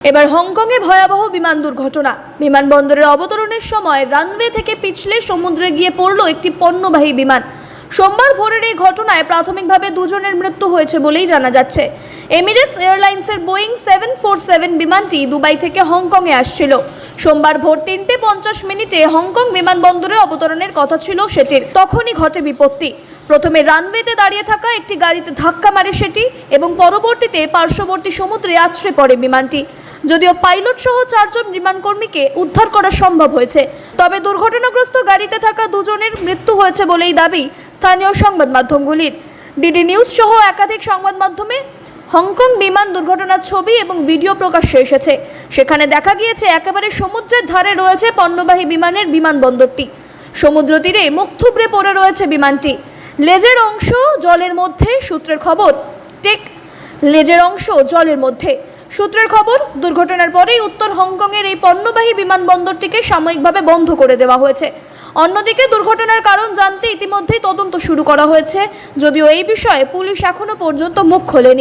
এবার হংকংয়ে ভয়াবহ বিমান দুর্ঘটনা। বিমানবন্দরের অবতরণের সময় রানওয়ে থেকে পিছলে সমুদ্রে গিয়ে পড়ল একটি পণ্যবাহী বিমান। সোমবার ভোরের এই ঘটনায় প্রাথমিকভাবে দুজনের মৃত্যু হয়েছে বলেই জানা যাচ্ছে। এমিরেটস এয়ারলাইন্সের বোয়িং 747 বিমানটি দুবাই থেকে হংকংয়ে আসছিল। সোমবার ভোর 3:50 হংকং বিমানবন্দরে অবতরণের কথা ছিল সেটির। তখনই ঘটে বিপত্তি। প্রথমে রানওয়েতে দাঁড়িয়ে থাকা একটি গাড়িতে ধাক্কা মারে সেটি এবং পরবর্তীতে পার্শ্ববর্তী সমুদ্রে আছড়ে পড়ে বিমানটি। যদিও পাইলট সহ 4 জন বিমানকর্মীকে উদ্ধার করা সম্ভব হয়েছে, তবে দুর্ঘটনাগ্রস্ত গাড়িতে থাকা দুজনের মৃত্যু হয়েছে বলেই দাবি স্থানীয় সংবাদ মাধ্যমগুলির। ডিডি নিউজ সহ একাধিক সংবাদ মাধ্যমে হংকং বিমান দুর্ঘটনার ছবি এবং ভিডিও প্রকাশ্যে এসেছে। সেখানে দেখা গিয়েছে একেবারে সমুদ্রের ধারে রয়েছে পণ্যবাহী বিমানের বিমানবন্দরটি। সমুদ্র তীরে মুখ থুবড়ে পড়ে রয়েছে বিমানটি। লেজের অংশ জলের মধ্যে, সূত্রের খবর। লেজের অংশ জলের মধ্যে। সূত্রের খবর, দুর্ঘটনার পরেই উত্তর হংকংয়ের এই পণ্যবাহী বিমানবন্দরটিকে সাময়িকভাবে বন্ধ করে দেওয়া হয়েছে। অন্যদিকে দুর্ঘটনার কারণ জানতে ইতিমধ্যেই তদন্ত শুরু করা হয়েছে, যদিও এই বিষয়ে পুলিশ এখনো পর্যন্ত মুখ খোলেনি।